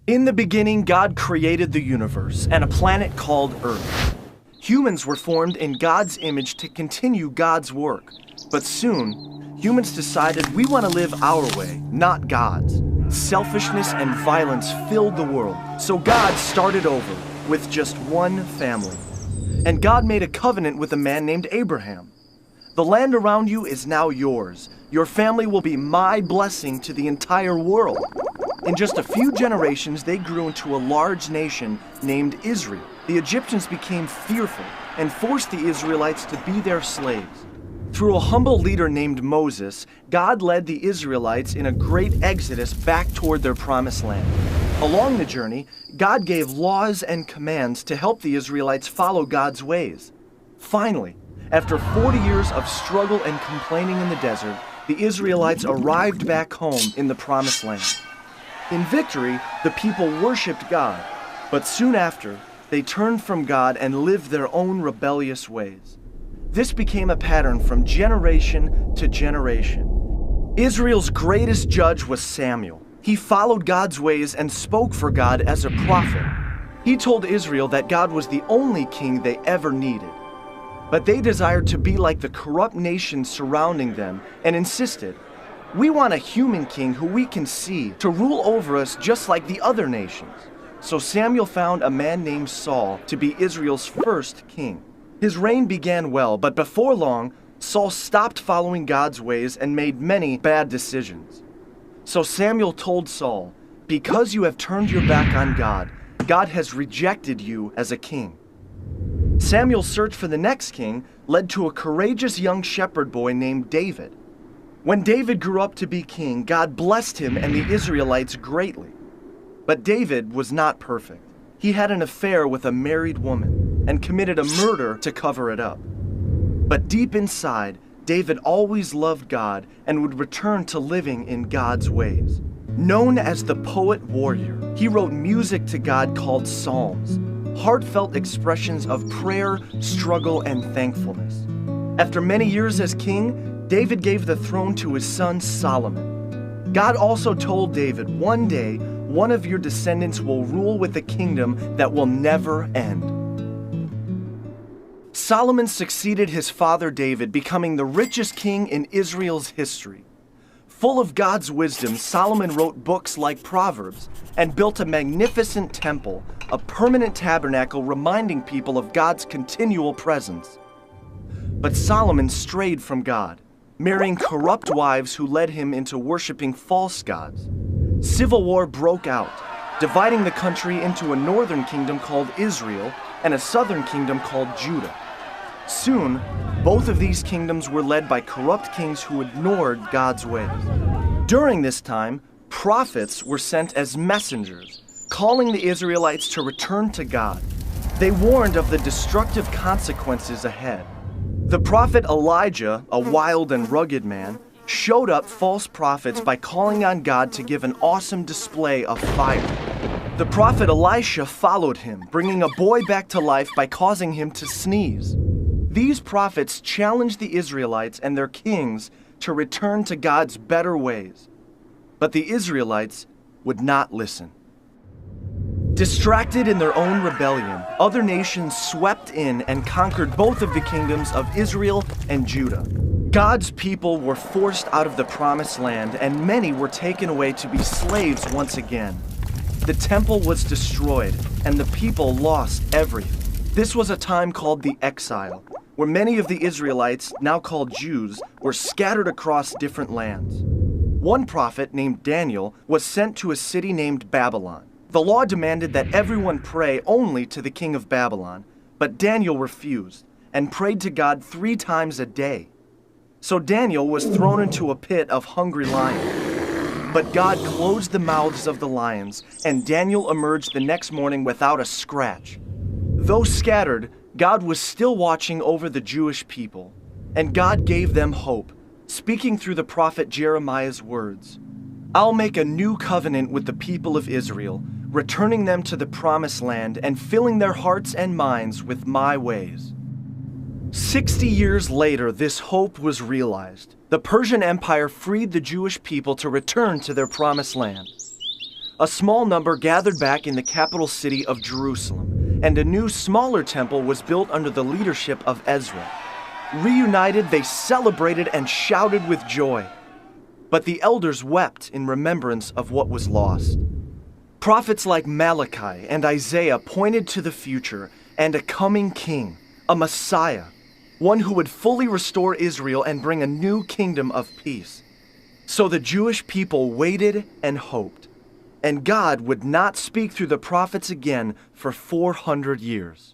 In the beginning, God created the universe and a planet called Earth. Humans were formed in God's image to continue God's work. But soon, humans decided we want to live our way, not God's. Selfishness and violence filled the world, so God started over with just one family. And God made a covenant with a man named Abraham. The land around you is now yours. Your family will be my blessing to the entire world. In just a few generations, they grew into a large nation named Israel. The Egyptians became fearful and forced the Israelites to be their slaves. Through a humble leader named Moses, God led the Israelites in a great exodus back toward their promised land. Along the journey, God gave laws and commands to help the Israelites follow God's ways. Finally, after 40 years of struggle and complaining in the desert, the Israelites arrived back home in the promised land. In victory, the people worshipped God, but soon after, they turned from God and lived their own rebellious ways. This became a pattern from generation to generation. Israel's greatest judge was Samuel. He followed God's ways and spoke for God as a prophet. He told Israel that God was the only king they ever needed. But they desired to be like the corrupt nations surrounding them and insisted, "We want a human king who we can see to rule over us just like the other nations." So Samuel found a man named Saul to be Israel's first king. His reign began well, but before long, Saul stopped following God's ways and made many bad decisions. So Samuel told Saul, "Because you have turned your back on God, God has rejected you as a king." Samuel's search for the next king led to a courageous young shepherd boy named David. When David grew up to be king, God blessed him and the Israelites greatly. But David was not perfect. He had an affair with a married woman and committed a murder to cover it up. But deep inside, David always loved God and would return to living in God's ways. Known as the poet warrior, he wrote music to God called psalms, heartfelt expressions of prayer, struggle, and thankfulness. After many years as king, David gave the throne to his son Solomon. God also told David, "One day, one of your descendants will rule with a kingdom that will never end." Solomon succeeded his father David, becoming the richest king in Israel's history. Full of God's wisdom, Solomon wrote books like Proverbs and built a magnificent temple, a permanent tabernacle reminding people of God's continual presence. But Solomon strayed from God, marrying corrupt wives who led him into worshiping false gods. Civil war broke out, dividing the country into a northern kingdom called Israel and a southern kingdom called Judah. Soon, both of these kingdoms were led by corrupt kings who ignored God's ways. During this time, prophets were sent as messengers, calling the Israelites to return to God. They warned of the destructive consequences ahead. The prophet Elijah, a wild and rugged man, showed up false prophets by calling on God to give an awesome display of fire. The prophet Elisha followed him, bringing a boy back to life by causing him to sneeze. These prophets challenged the Israelites and their kings to return to God's better ways. But the Israelites would not listen. Distracted in their own rebellion, other nations swept in and conquered both of the kingdoms of Israel and Judah. God's people were forced out of the promised land, and many were taken away to be slaves once again. The temple was destroyed, and the people lost everything. This was a time called the exile, where many of the Israelites, now called Jews, were scattered across different lands. One prophet named Daniel was sent to a city named Babylon. The law demanded that everyone pray only to the king of Babylon, but Daniel refused and prayed to God 3 times a day. So Daniel was thrown into a pit of hungry lions. But God closed the mouths of the lions, and Daniel emerged the next morning without a scratch. Though scattered, God was still watching over the Jewish people, and God gave them hope, speaking through the prophet Jeremiah's words. "I'll make a new covenant with the people of Israel, returning them to the promised land and filling their hearts and minds with my ways." 60 years later, this hope was realized. The Persian Empire freed the Jewish people to return to their promised land. A small number gathered back in the capital city of Jerusalem, and a new, smaller temple was built under the leadership of Ezra. Reunited, they celebrated and shouted with joy. But the elders wept in remembrance of what was lost. Prophets like Malachi and Isaiah pointed to the future and a coming king, a Messiah, one who would fully restore Israel and bring a new kingdom of peace. So the Jewish people waited and hoped, and God would not speak through the prophets again for 400 years.